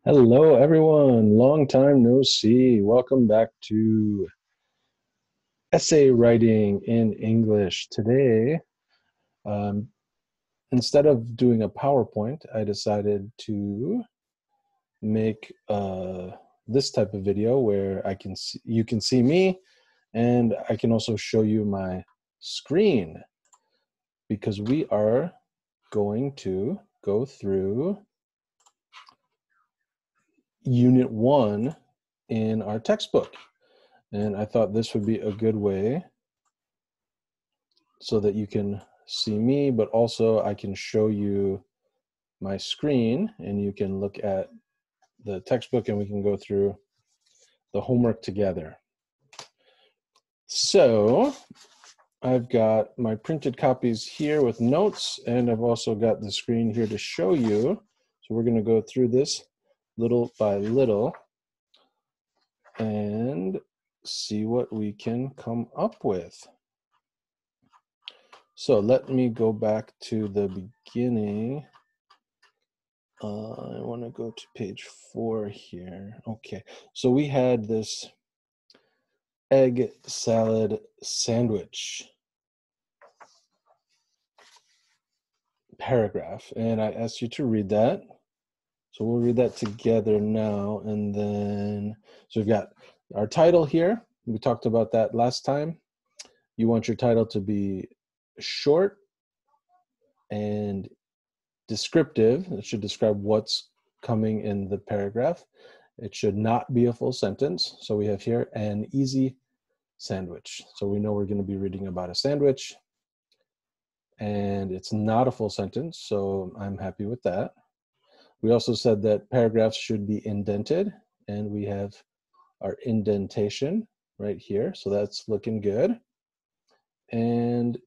Hello, everyone. Long time no see. Welcome back to Essay Writing in English. Today, um, instead of doing a PowerPoint, I decided to make this type of video where you can see me, and I can also show you my screen because we are going to go through Unit 1 in our textbook. And I thought this would be a good way so that you can see me, but also I can show you my screen and you can look at the textbook and we can go through the homework together. So I've got my printed copies here with notes, and I've also got the screen here to show you. So we're going to go through this little by little and see what we can come up with. So let me go back to the beginning. I want to go to page 4 here. Okay, so we had this egg salad sandwich paragraph, and I asked you to read that. So we'll read that together now, and then, so we've got our title here. We talked about that last time. You want your title to be short and descriptive. It should describe what's coming in the paragraph. It should not be a full sentence. So we have here an easy sandwich. So we know we're going to be reading about a sandwich, and it's not a full sentence, so I'm happy with that. We also said that paragraphs should be indented, and we have our indentation right here. So that's looking good. And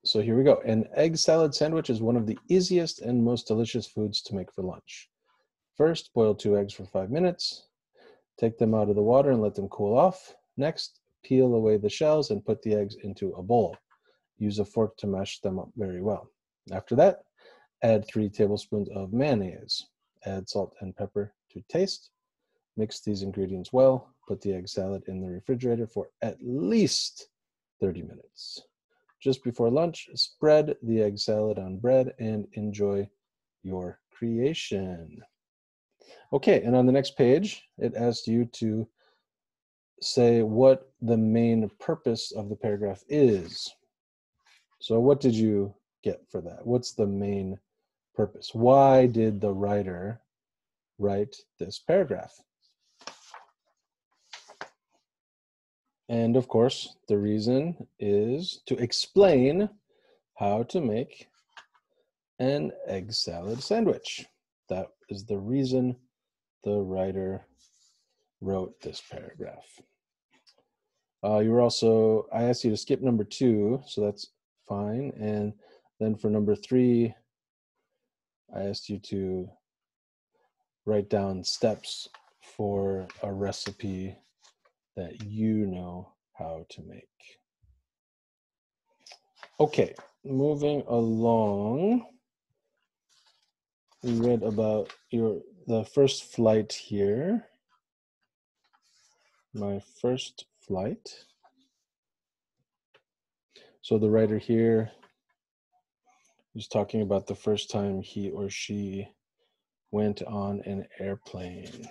so here we go. An egg salad sandwich is one of the easiest and most delicious foods to make for lunch. First, boil 2 eggs for 5 minutes. Take them out of the water and let them cool off. Next, peel away the shells and put the eggs into a bowl. Use a fork to mash them up very well. After that, add 3 tablespoons of mayonnaise. Add salt and pepper to taste. Mix these ingredients well. Put the egg salad in the refrigerator for at least 30 minutes. Just before lunch, spread the egg salad on bread and enjoy your creation. Okay, and on the next page, it asks you to say what the main purpose of the paragraph is. So what did you get for that? What's the main purpose? Why did the writer write this paragraph? And of course, the reason is to explain how to make an egg salad sandwich. That is the reason the writer wrote this paragraph. I asked you to skip number 2, so that's fine. And then for number 3, I asked you to write down steps for a recipe that you know how to make. Okay, moving along. We read about the first flight here. My first flight. So the writer here is talking about the first time he or she went on an airplane.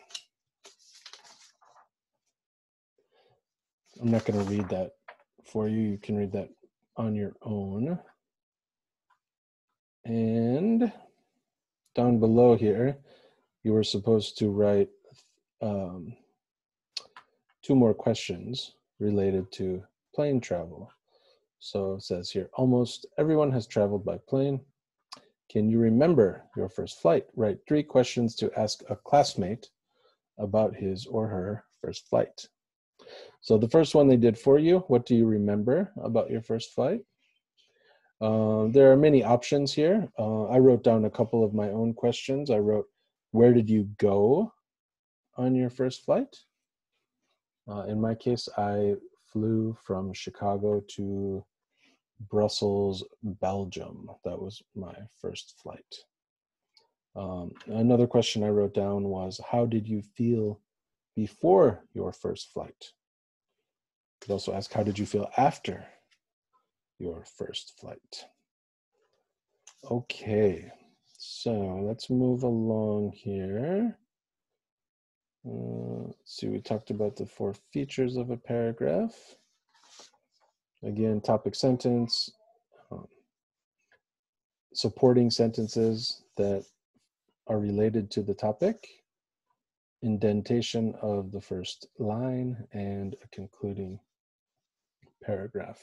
I'm not going to read that for you. You can read that on your own. And down below here, you were supposed to write 2 more questions related to plane travel. So it says here, almost everyone has traveled by plane. Can you remember your first flight? Write 3 questions to ask a classmate about his or her first flight. So the first one they did for you, what do you remember about your first flight? There are many options here. I wrote down a couple of my own questions. I wrote, where did you go on your first flight? In my case, I flew from Chicago to Brussels, Belgium. That was my first flight. Another question I wrote down was, how did you feel before your first flight? You could also ask, how did you feel after your first flight? Okay, so let's move along here. Let's see, we talked about the 4 features of a paragraph. Again, topic sentence, supporting sentences that are related to the topic, indentation of the first line, and a concluding paragraph,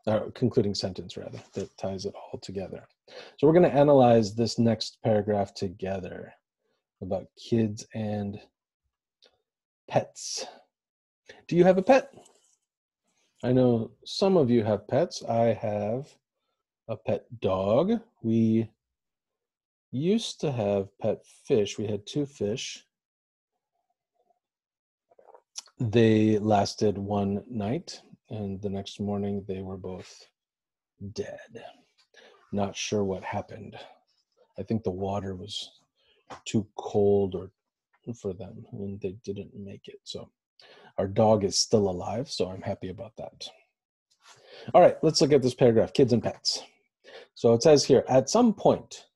or concluding sentence rather, that ties it all together. So we're going to analyze this next paragraph together about kids and pets. Do you have a pet? I know some of you have pets. I have a pet dog. We used to have pet fish. We had 2 fish. They lasted 1 night, and the next morning they were both dead. Not sure what happened. I think the water was too cold or for them, and they didn't make it. So our dog is still alive, so I'm happy about that. All right, let's look at this paragraph, kids and pets. So it says here, at some point,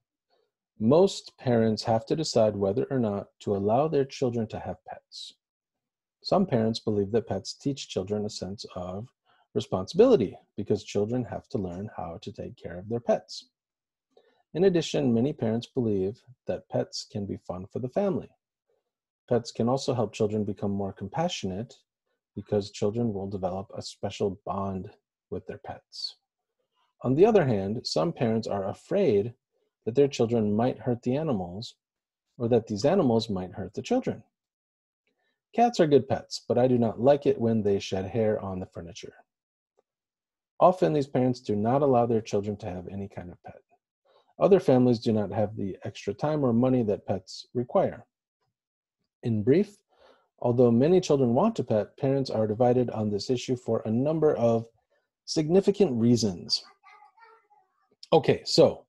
most parents have to decide whether or not to allow their children to have pets. Some parents believe that pets teach children a sense of responsibility because children have to learn how to take care of their pets. In addition, many parents believe that pets can be fun for the family. Pets can also help children become more compassionate because children will develop a special bond with their pets. On the other hand, some parents are afraid that their children might hurt the animals or that these animals might hurt the children. Cats are good pets, but I do not like it when they shed hair on the furniture. Often these parents do not allow their children to have any kind of pet. Other families do not have the extra time or money that pets require. In brief, although many children want a pet, parents are divided on this issue for a number of significant reasons. Okay, so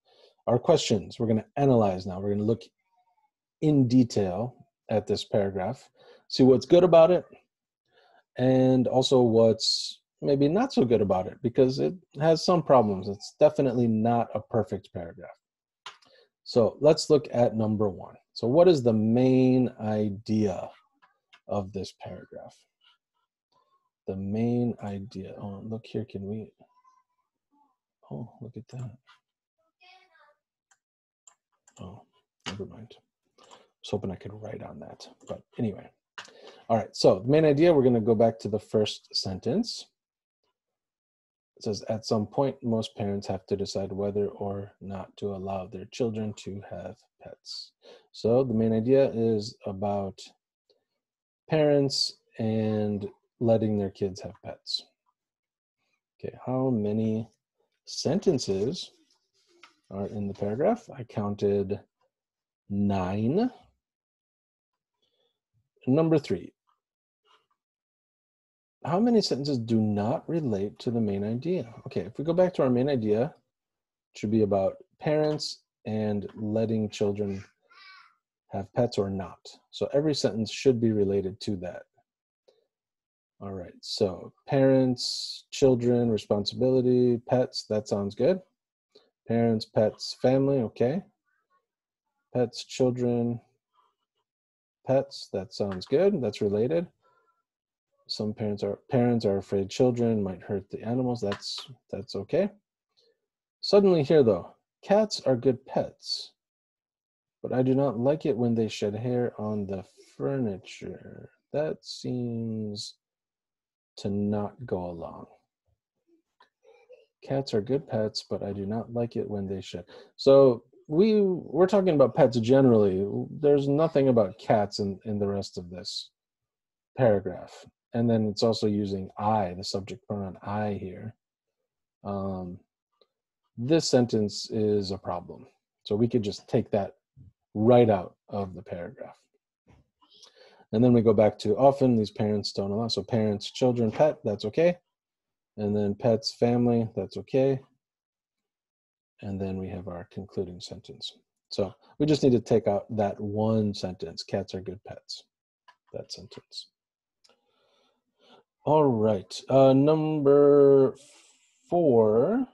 our questions, we're going to analyze now. We're going to look in detail at this paragraph, see what's good about it, and also what's maybe not so good about it, because it has some problems. It's definitely not a perfect paragraph. So let's look at number 1. So what is the main idea of this paragraph? The main idea. Oh, look here, can we? Oh, look at that. Oh, never mind. I was hoping I could write on that, but anyway. All right, so the main idea, we're going to go back to the first sentence. It says, at some point, most parents have to decide whether or not to allow their children to have pets. So the main idea is about parents and letting their kids have pets. Okay, how many sentences are in the paragraph? I counted 9. Number 3. How many sentences do not relate to the main idea? Okay, if we go back to our main idea, it should be about parents and letting children have pets or not. So every sentence should be related to that. All right, so parents, children, responsibility, pets, that sounds good. Parents, pets, family, okay. Pets, children, pets, that sounds good, that's related. Some parents are afraid children might hurt the animals. That's okay. Suddenly here though, cats are good pets, but I do not like it when they shed hair on the furniture. That seems to not go along. Cats are good pets, but I do not like it when they shed. So we're talking about pets generally. There's nothing about cats in the rest of this paragraph. And then it's also using I, the subject pronoun I here. This sentence is a problem. So we could just take that right out of the paragraph. And then we go back to often these parents don't allow. So parents, children, pet, that's okay. And then pets, family, that's okay. And then we have our concluding sentence. So we just need to take out that one sentence, cats are good pets, that sentence. All right, number 4,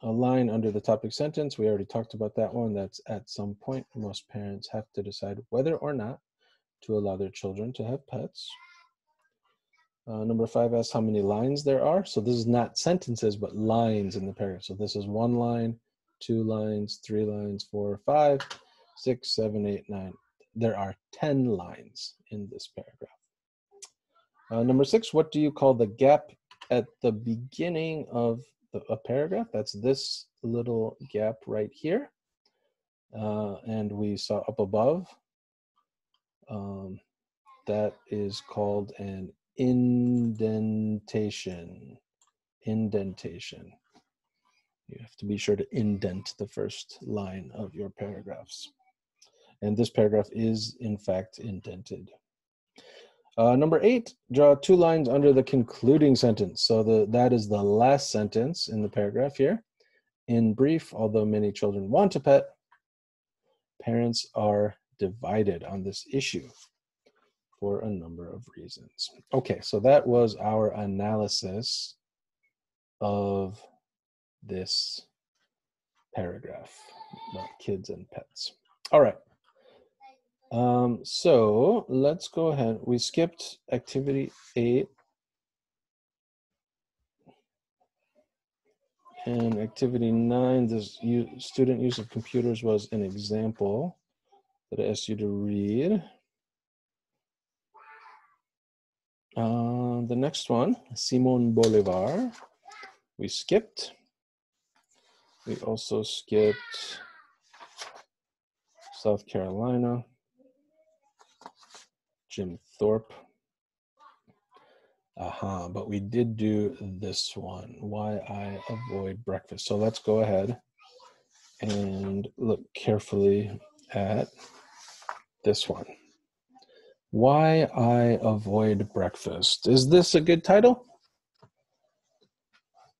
a line under the topic sentence. We already talked about that one. That's at some point, most parents have to decide whether or not to allow their children to have pets. Number 5 asks how many lines there are. So this is not sentences, but lines in the paragraph. So this is 1 line, 2 lines, 3 lines, 4, 5, 6, 7, 8, 9. There are 10 lines in this paragraph. Number 6, what do you call the gap at the beginning of a paragraph? That's this little gap right here. And we saw up above, that is called an indentation. Indentation. You have to be sure to indent the first line of your paragraphs. And this paragraph is, in fact, indented. Number 8, draw 2 lines under the concluding sentence. So that is the last sentence in the paragraph here. In brief, although many children want a pet, parents are divided on this issue for a number of reasons. Okay, so that was our analysis of this paragraph about kids and pets. All right. So let's go ahead. We skipped activity 8. And activity 9, this student use of computers was an example that I asked you to read. The next one, Simon Bolivar, we skipped. We also skipped South Carolina, Jim Thorpe. But we did do this one, why I avoid breakfast. So let's go ahead and look carefully at this one. Why I avoid breakfast. Is this a good title?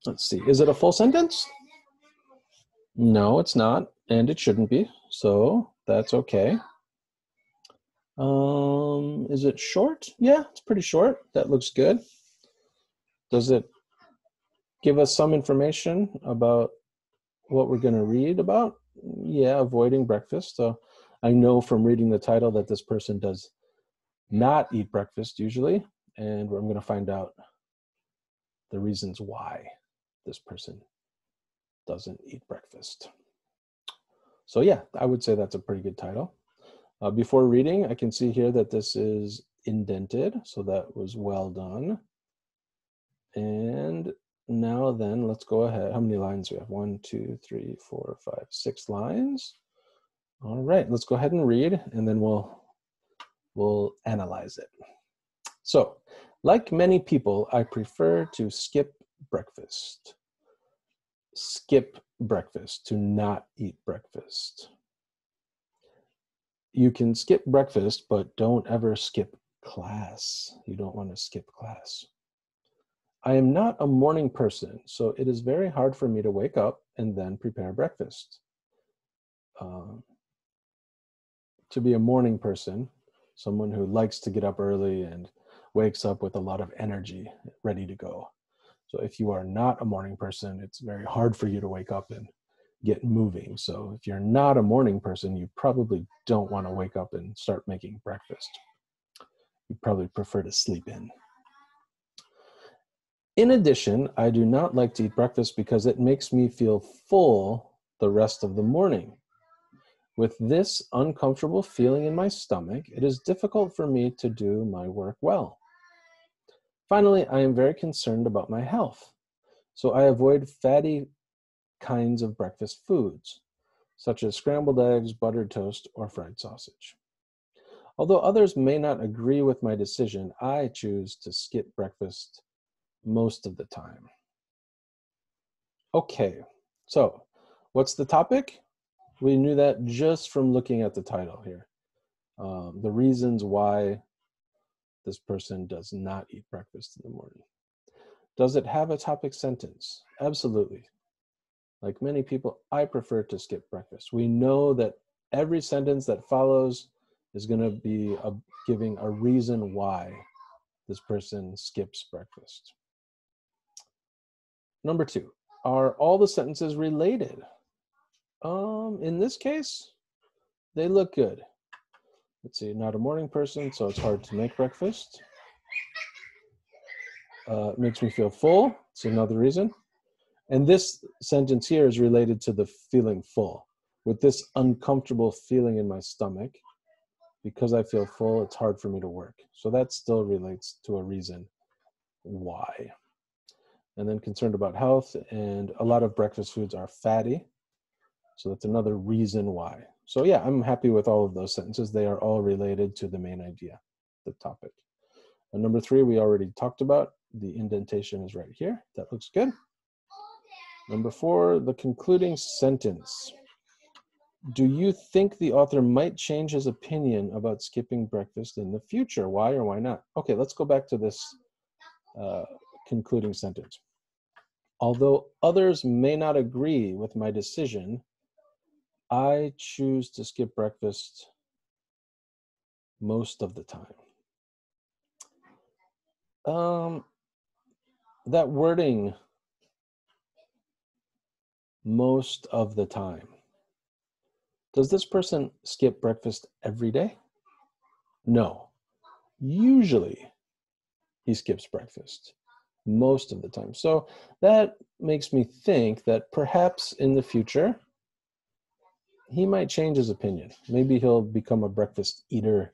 Let's see, is it a full sentence? No, it's not, and it shouldn't be, so that's okay. Is it short? Yeah, it's pretty short. That looks good. Does it give us some information about what we're going to read about? Yeah, avoiding breakfast. So I know from reading the title that this person does not eat breakfast usually, and I'm going to find out the reasons why this person doesn't eat breakfast. So yeah, I would say that's a pretty good title. Before reading, I can see here that this is indented, so that was well done. And now then, let's go ahead. How many lines do we have? 1, 2, 3, 4, 5, 6 lines. All right, let's go ahead and read, and then we'll analyze it. So, like many people, I prefer to skip breakfast. Skip breakfast, to not eat breakfast. You can skip breakfast, but don't ever skip class. You don't want to skip class. I am not a morning person, so it is very hard for me to wake up and then prepare breakfast. To be a morning person, someone who likes to get up early and wakes up with a lot of energy, ready to go. So if you are not a morning person, it's very hard for you to wake up and get moving. So if you're not a morning person, you probably don't want to wake up and start making breakfast. You probably prefer to sleep in. In addition, I do not like to eat breakfast because it makes me feel full the rest of the morning. With this uncomfortable feeling in my stomach, it is difficult for me to do my work well. Finally, I am very concerned about my health, so I avoid fatty kinds of breakfast foods, such as scrambled eggs, buttered toast, or fried sausage. Although others may not agree with my decision, I choose to skip breakfast most of the time. Okay, so what's the topic? We knew that just from looking at the title here. The reasons why this person does not eat breakfast in the morning. Does it have a topic sentence? Absolutely. Like many people, I prefer to skip breakfast. We know that every sentence that follows is going to be giving a reason why this person skips breakfast. Number 2, are all the sentences related? In this case, they look good. Let's see, not a morning person, so it's hard to make breakfast. It makes me feel full. It's another reason. And this sentence here is related to the feeling full. With this uncomfortable feeling in my stomach, because I feel full, it's hard for me to work. So that still relates to a reason why. And then concerned about health, and a lot of breakfast foods are fatty. So that's another reason why. So yeah, I'm happy with all of those sentences. They are all related to the main idea, the topic. And number 3, we already talked about. The indentation is right here. That looks good. Number 4, the concluding sentence. Do you think the author might change his opinion about skipping breakfast in the future? Why or why not? Okay, let's go back to this concluding sentence. Although others may not agree with my decision, I choose to skip breakfast most of the time. That wording, most of the time. Does this person skip breakfast every day? No. Usually he skips breakfast most of the time. So that makes me think that perhaps in the future, he might change his opinion. Maybe he'll become a breakfast eater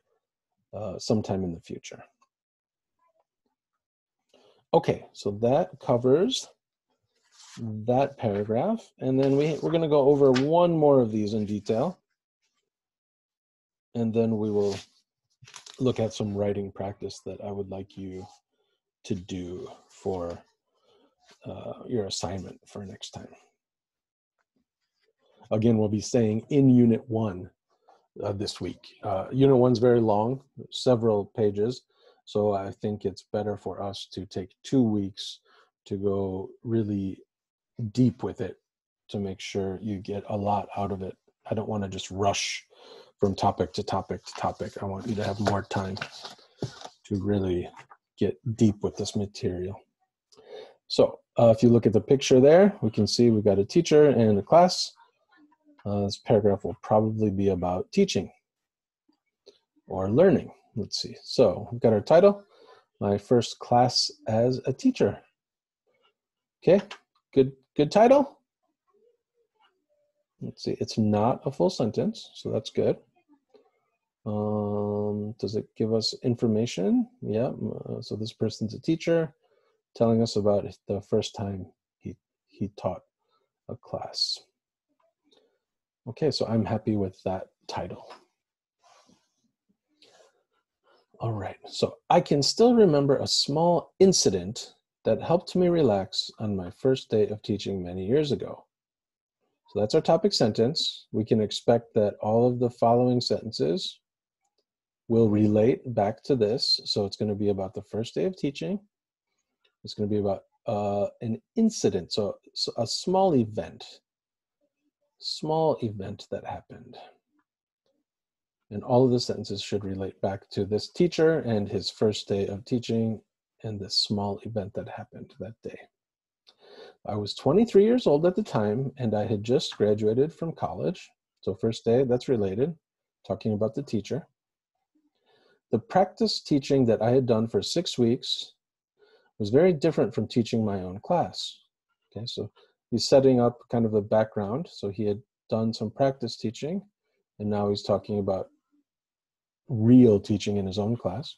sometime in the future. Okay, so that covers that paragraph. And then we're going to go over one more of these in detail. And then we will look at some writing practice that I would like you to do for your assignment for next time. Again, we'll be staying in Unit 1 this week. Unit 1's very long, several pages. So I think it's better for us to take 2 weeks to go really deep with it to make sure you get a lot out of it. I don't want to just rush from topic to topic to topic. I want you to have more time to really get deep with this material. So if you look at the picture there, we can see we've got a teacher and a class. This paragraph will probably be about teaching or learning. Let's see. So we've got our title, my first class as a teacher. Okay, good title. Let's see, it's not a full sentence, so that's good. Does it give us information? Yeah, so this person's a teacher telling us about the first time he taught a class. Okay, so I'm happy with that title. All right, so I can still remember a small incident that helped me relax on my first day of teaching many years ago. So that's our topic sentence. We can expect that all of the following sentences will relate back to this. So it's going to be about the first day of teaching. It's going to be about an incident, so a small event that happened. And all of the sentences should relate back to this teacher and his first day of teaching and this small event that happened that day. I was 23 years old at the time, and I had just graduated from college. So first day, that's related, talking about the teacher. The practice teaching that I had done for 6 weeks was very different from teaching my own class. Okay, so he's setting up kind of a background. So he had done some practice teaching, and now he's talking about real teaching in his own class.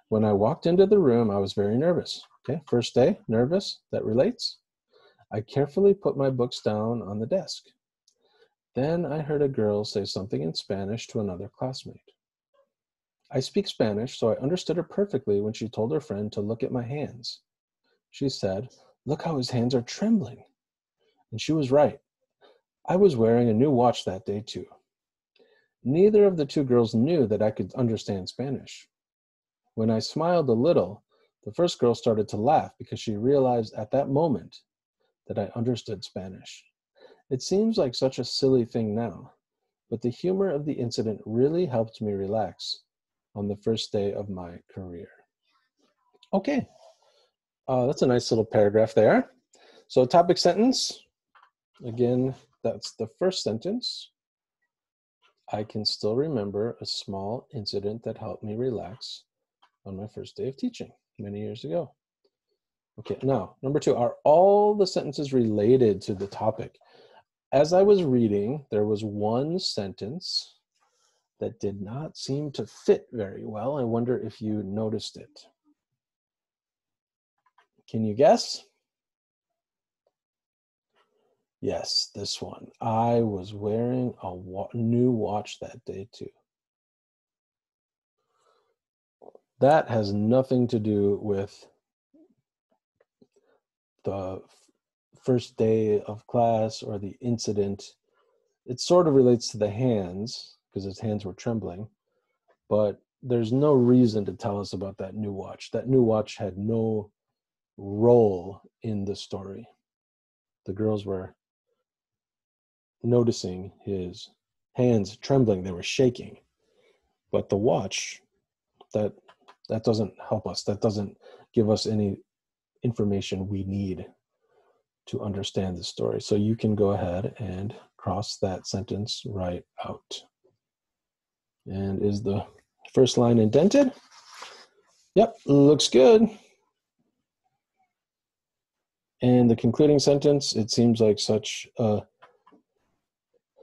When I walked into the room, I was very nervous. Okay, first day, nervous, that relates. I carefully put my books down on the desk. Then I heard a girl say something in Spanish to another classmate. I speak Spanish, so I understood her perfectly when she told her friend to look at my hands. She said, "Look how his hands are trembling." And she was right. I was wearing a new watch that day too. Neither of the two girls knew that I could understand Spanish. When I smiled a little, the first girl started to laugh because she realized at that moment that I understood Spanish. It seems like such a silly thing now, but the humor of the incident really helped me relax on the first day of my career. Okay, that's a nice little paragraph there. So topic sentence, again, that's the first sentence. I can still remember a small incident that helped me relax on my first day of teaching many years ago. Okay, now, number 2, are all the sentences related to the topic? As I was reading, there was one sentence that did not seem to fit very well. I wonder if you noticed it. Can you guess? Yes, this one. I was wearing a new watch that day too. That has nothing to do with the first day of class or the incident. It sort of relates to the hands because his hands were trembling, but there's no reason to tell us about that new watch. That new watch had no role in the story. The girls were noticing his hands trembling, they were shaking. But the watch, that doesn't help us. That doesn't give us any information we need to understand the story. So you can go ahead and cross that sentence right out. And is the first line indented? Yep, looks good. And the concluding sentence, it seems like such a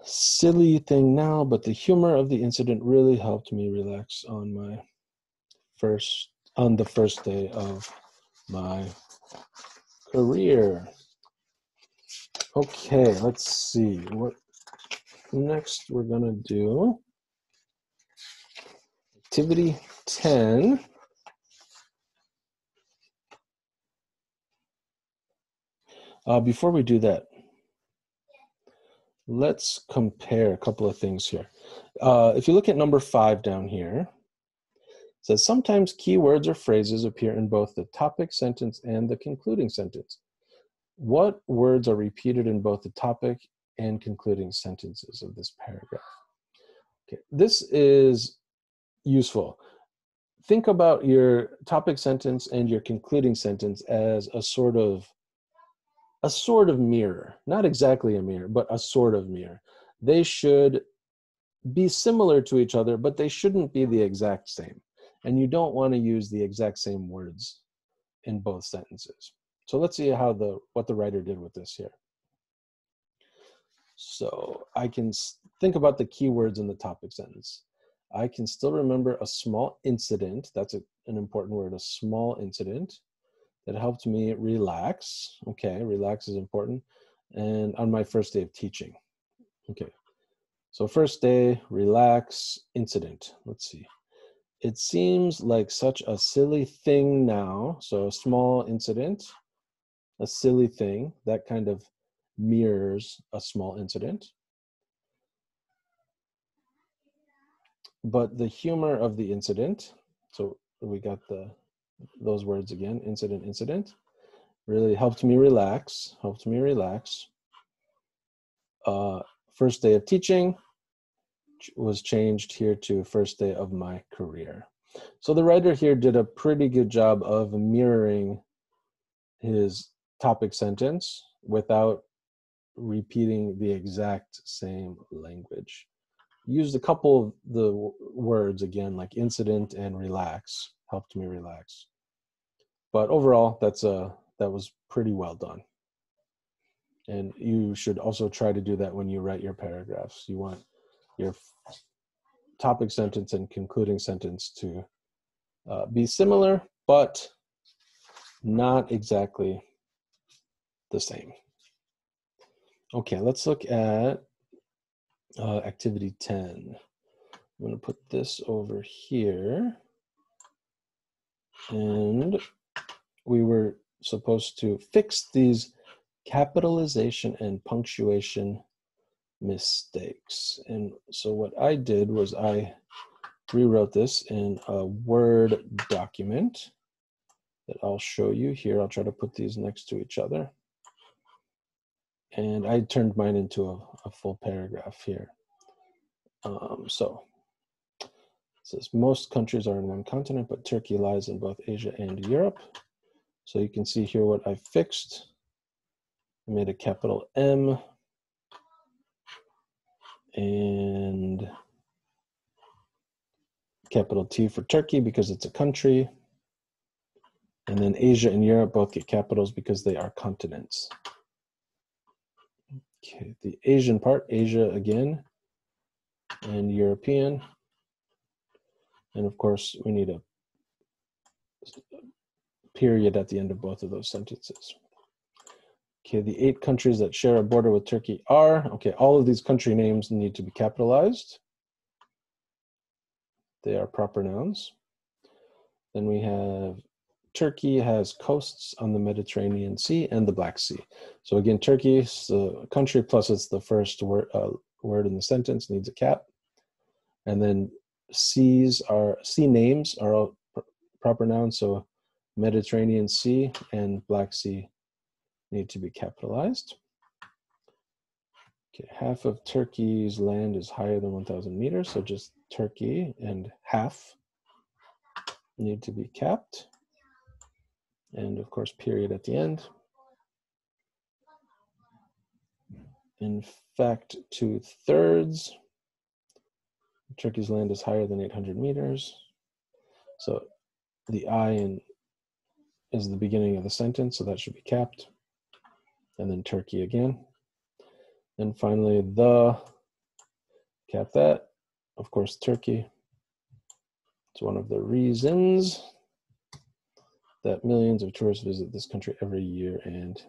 silly thing now, but the humor of the incident really helped me relax on the first day of my career. Okay, let's see what next we're gonna do. Activity 10. Before we do that, let's compare a couple of things here. If you look at number 5 down here, it says sometimes keywords or phrases appear in both the topic sentence and the concluding sentence. What words are repeated in both the topic and concluding sentences of this paragraph? Okay, this is useful. Think about your topic sentence and your concluding sentence as a sort of mirror. Not exactly a mirror, but a sort of mirror. They should be similar to each other, but they shouldn't be the exact same. And you don't want to use the exact same words in both sentences. So let's see what the writer did with this here. So I can think about the keywords in the topic sentence. I can still remember a small incident. That's an important word, a small incident that helped me relax. Okay, relax is important. And on my first day of teaching. Okay, so first day, relax, incident. Let's see. It seems like such a silly thing now. So a small incident, a silly thing, that kind of mirrors a small incident. But the humor of the incident, so we got those words again, incident, really helped me relax. First day of teaching was changed here to first day of my career. So the writer here did a pretty good job of mirroring his topic sentence without repeating the exact same language. Used a couple of the words again, like incident and relax, helped me relax. But overall, that was pretty well done. And you should also try to do that when you write your paragraphs. You want your topic sentence and concluding sentence to be similar, but not exactly the same. Okay, let's look at activity 10. I'm going to put this over here. And we were supposed to fix these capitalization and punctuation mistakes. And so what I did was I rewrote this in a Word document that I'll show you here. I'll try to put these next to each other. And I turned mine into a full paragraph here. So it says most countries are in one continent, but Turkey lies in both Asia and Europe. So you can see here what I fixed. I made a capital M and capital T for Turkey because it's a country. And then Asia and Europe both get capitals because they are continents. Okay, the Asian part, Asia again, and European. And of course, we need a period at the end of both of those sentences. Okay, the 8 countries that share a border with Turkey are, okay, all of these country names need to be capitalized. They are proper nouns. Then we have Turkey has coasts on the Mediterranean Sea and the Black Sea. So again, Turkey is the country plus it's the first word in the sentence, needs a cap. And then sea names are all proper nouns. So Mediterranean Sea and Black Sea need to be capitalized. Okay, half of Turkey's land is higher than 1,000 meters. So just Turkey and half need to be capped. And of course, period at the end. In fact, 2/3. Turkey's land is higher than 800 meters. So the I is the beginning of the sentence, so that should be capped. And then Turkey again. And finally, cap that. Of course, Turkey. It's one of the reasons that millions of tourists visit this country every year, and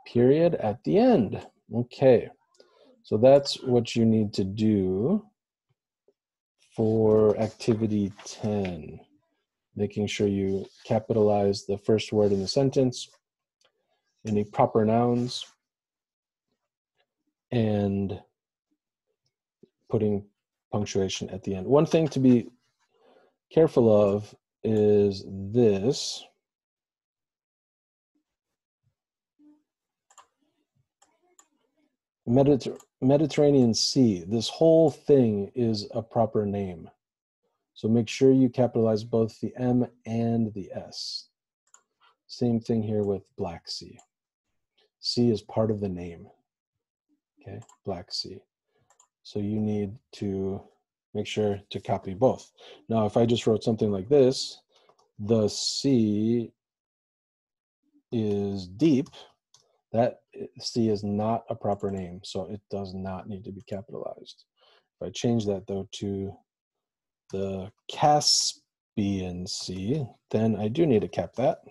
period at the end. Okay, so that's what you need to do for activity 10. Making sure you capitalize the first word in the sentence, any proper nouns, and putting punctuation at the end. One thing to be careful of is this. Mediterranean Sea, this whole thing is a proper name. So make sure you capitalize both the M and the S. Same thing here with Black Sea. Sea is part of the name, okay, Black Sea. So you need to make sure to copy both. Now, if I just wrote something like this, the sea is deep, that sea is not a proper name, so it does not need to be capitalized. If I change that though to the Caspian Sea, then I do need to cap that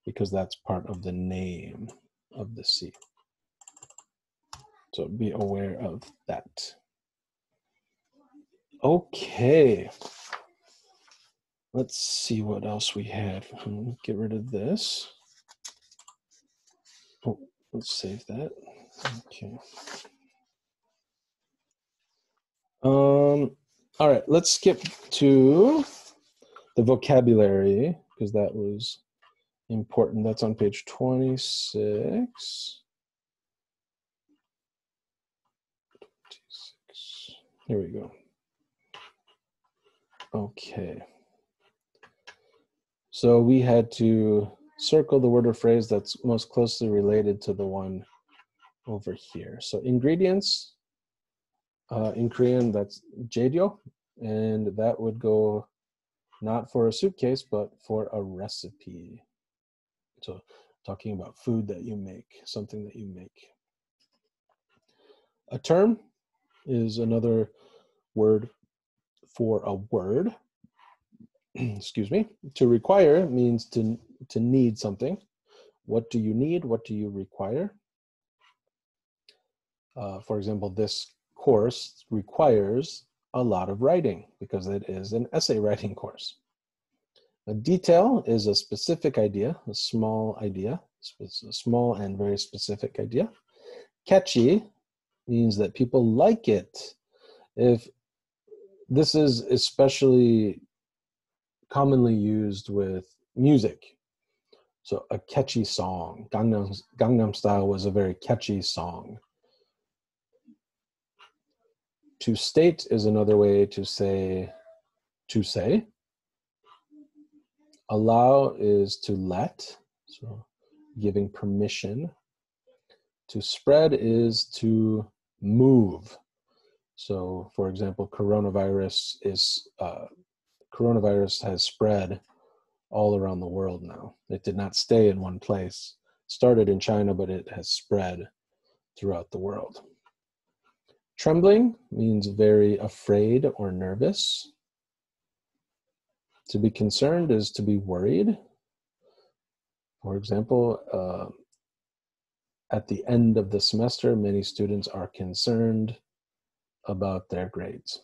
because that's part of the name of the sea. So be aware of that. Okay. Let's see what else we had. Get rid of this. Oh, let's save that. Okay. All right, let's skip to the vocabulary because that was important. That's on page 26. Here we go. Okay. So we had to circle the word or phrase that's most closely related to the one over here. So ingredients, in Korean, that's jejo, and that would go not for a suitcase, but for a recipe. So talking about food that you make, something that you make. A term is another word for a word. Excuse me. To require means to need something. What do you need? What do you require? For example, this course requires a lot of writing because it is an essay writing course. A detail is a specific idea, a small idea, a small and very specific idea. Catchy means that people like it. If this is especially commonly used with music. So a catchy song. Gangnam Style was a very catchy song. To state is another way to say to say. Allow is to let, so giving permission. To spread is to move. So, for example, coronavirus has spread all around the world now. It did not stay in one place. It started in China, but it has spread throughout the world. Trembling means very afraid or nervous. To be concerned is to be worried. For example, at the end of the semester, many students are concerned about their grades.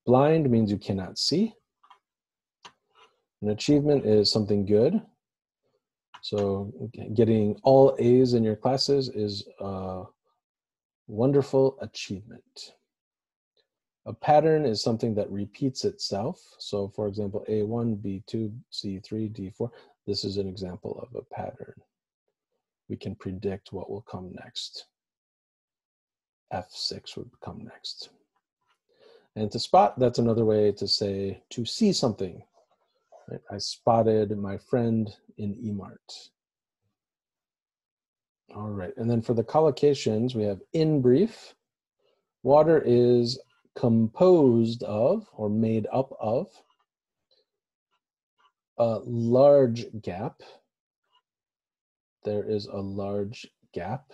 Blind means you cannot see. An achievement is something good. So getting all A's in your classes is a wonderful achievement. A pattern is something that repeats itself. So for example, A1, B2, C3, D4. This is an example of a pattern. We can predict what will come next. F6 would come next. And to spot, that's another way to say to see something. Right? I spotted my friend in eMart. All right, and then for the collocations, we have in brief. Water is composed of or made up of a large gap. There is a large gap.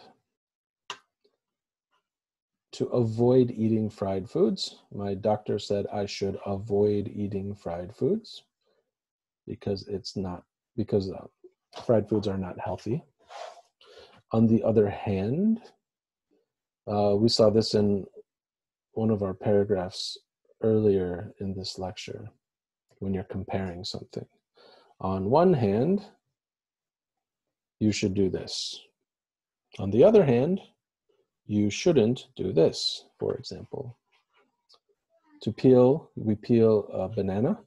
To avoid eating fried foods. My doctor said I should avoid eating fried foods because fried foods are not healthy. On the other hand, we saw this in one of our paragraphs earlier in this lecture when you're comparing something. On one hand, you should do this. On the other hand, you shouldn't do this, for example. To peel, we peel a banana.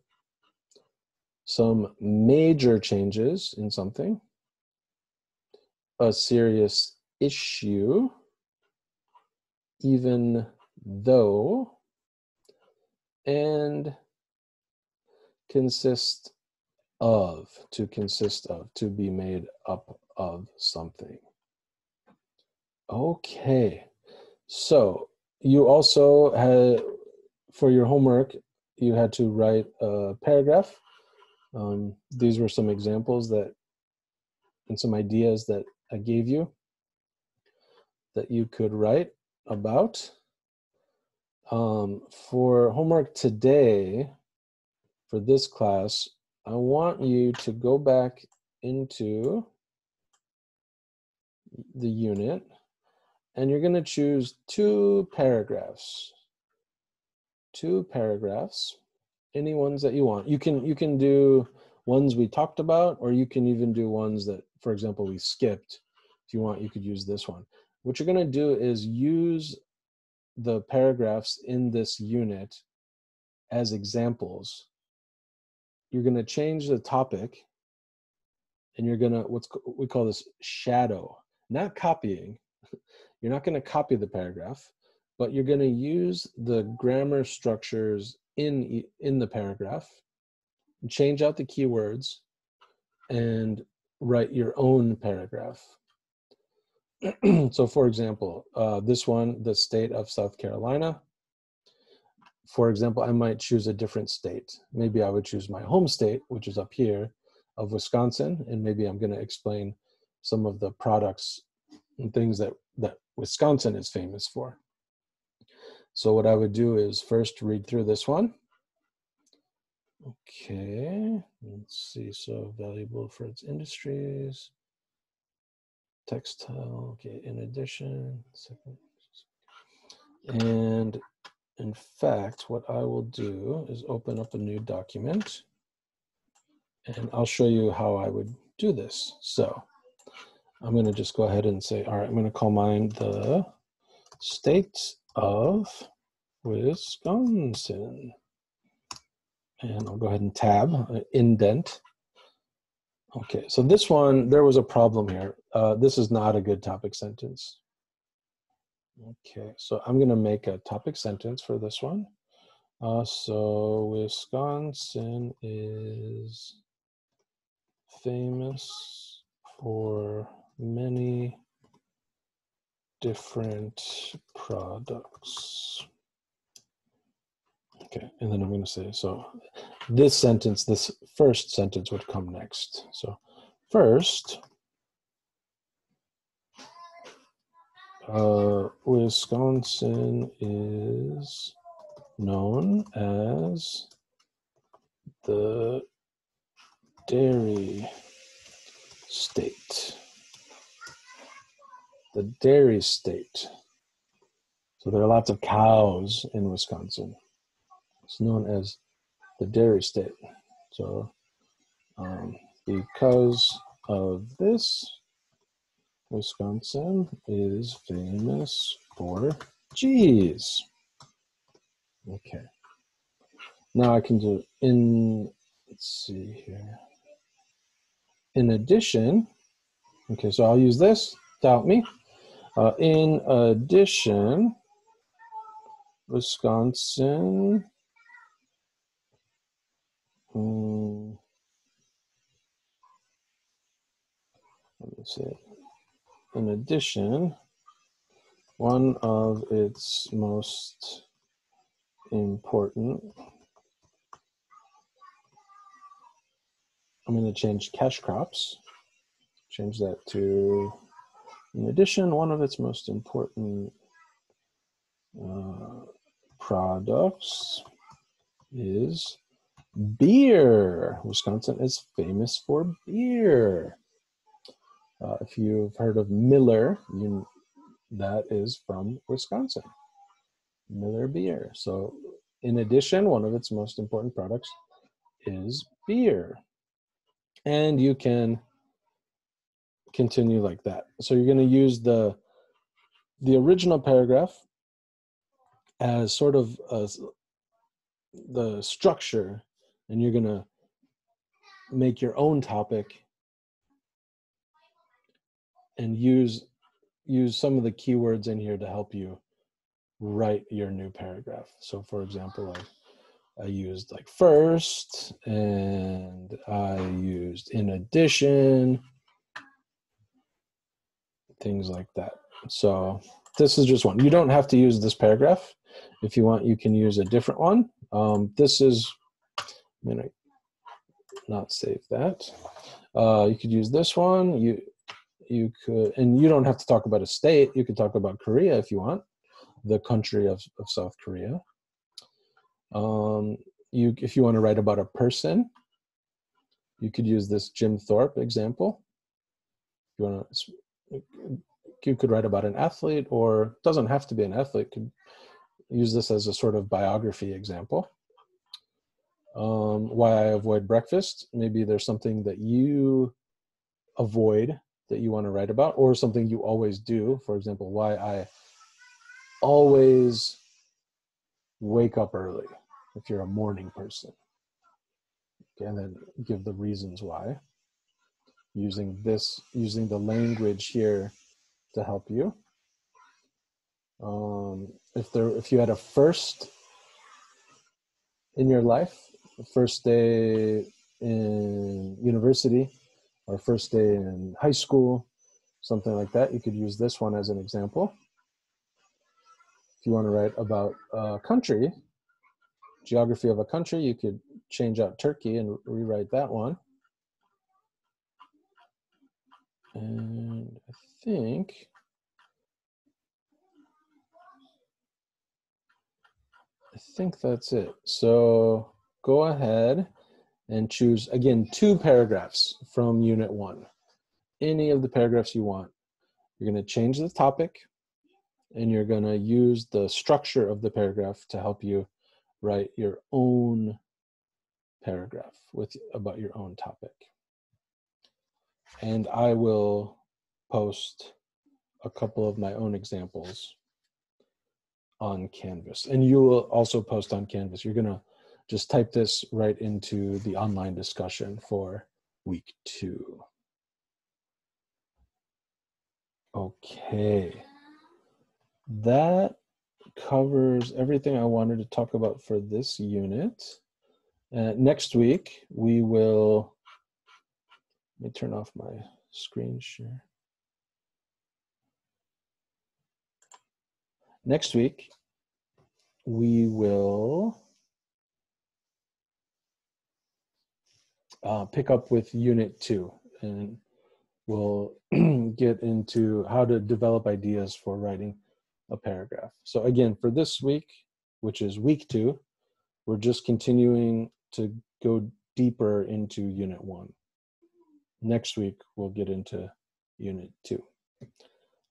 Some major changes in something. A serious issue, even though, and consist of, to be made up of something. Okay, so you also had, for your homework, you had to write a paragraph. These were some examples and some ideas that I gave you that you could write about. For homework today, for this class, I want you to go back into the unit and you're going to choose two paragraphs, any ones that you want. You can do ones we talked about, or you can even do ones that, for example, we skipped. If you want, you could use this one. What you're going to do is use the paragraphs in this unit as examples. You're going to change the topic, and you're going to, we call this shadow, not copying. You're not going to copy the paragraph, but you're going to use the grammar structures in the paragraph, change out the keywords, and write your own paragraph. So for example, this one, the state of South Carolina. For example, I might choose a different state. Maybe I would choose my home state, which is up here, of Wisconsin, and maybe I'm going to explain some of the products and things that Wisconsin is famous for. So what I would do is first read through this one. Okay, let's see. So valuable for its industries. Textile, okay, in addition. And in fact, what I will do is open up a new document and I'll show you how I would do this. So I'm going to just go ahead and say, all right, I'm going to call mine the state of Wisconsin. And I'll go ahead and tab, indent. Okay, so this one, there was a problem here. This is not a good topic sentence. Okay, so I'm going to make a topic sentence for this one. So Wisconsin is famous for many different products. Okay, and then I'm going to say, so this sentence, this first sentence would come next. So first, Wisconsin is known as the dairy state. The dairy state. So there are lots of cows in Wisconsin. It's known as the dairy state. So because of this, Wisconsin is famous for cheese. Okay. Now I can do let's see here. In addition, okay, so I'll use this to help me. In addition, Wisconsin, let me see. In addition, one of its most important, I'm going to change cash crops, change that to, in addition, one of its most important products is beer. Wisconsin is famous for beer. If you've heard of Miller, that is from Wisconsin. Miller beer. So in addition, one of its most important products is beer. And you can continue like that. So you're going to use the original paragraph as sort of the structure, and you're going to make your own topic and use some of the keywords in here to help you write your new paragraph. So for example, I used like first, and I used in addition, things like that. So this is just one. You don't have to use this paragraph. If you want, you can use a different one. This is, I'm gonna not save that. You could use this one. You could, and you don't have to talk about a state. You could talk about Korea if you want, the country of South Korea. If you want to write about a person, you could use this Jim Thorpe example. You could write about an athlete, or doesn't have to be an athlete. Could use this as a sort of biography example. Why I avoid breakfast. Maybe there's something that you avoid that you want to write about, or something you always do. For example, why I always wake up early, if you're a morning person. Okay, and then give the reasons why. Using the language here to help you. If you had a first in your life, the first day in university, or first day in high school, something like that, you could use this one as an example. If you want to write about a country, geography of a country, you could change out Turkey and rewrite that one. And I think that's it. So go ahead and choose, again, 2 paragraphs from Unit 1. Any of the paragraphs you want. You're going to change the topic, and you're going to use the structure of the paragraph to help you write your own paragraph about your own topic. And I will post a couple of my own examples on Canvas. And you will also post on Canvas. You're going to just type this right into the online discussion for week 2. Okay. that covers everything I wanted to talk about for this unit. Next week, we will, let me turn off my screen share. Next week, we will pick up with Unit 2, and we'll get into how to develop ideas for writing a paragraph. So again, for this week, which is week 2, we're just continuing to go deeper into Unit 1. Next week, we'll get into Unit 2.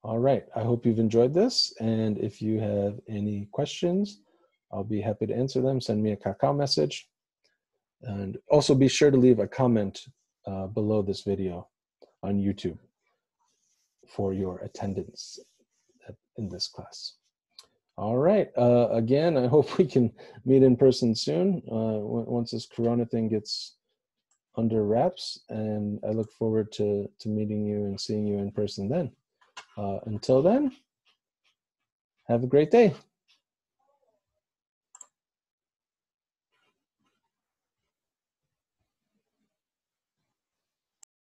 All right, I hope you've enjoyed this, and if you have any questions, I'll be happy to answer them. Send me a Kakao message, and also be sure to leave a comment below this video on YouTube for your attendance in this class. All right, again, I hope we can meet in person soon once this Corona thing gets under wraps, and I look forward to meeting you and seeing you in person then. Until then, have a great day.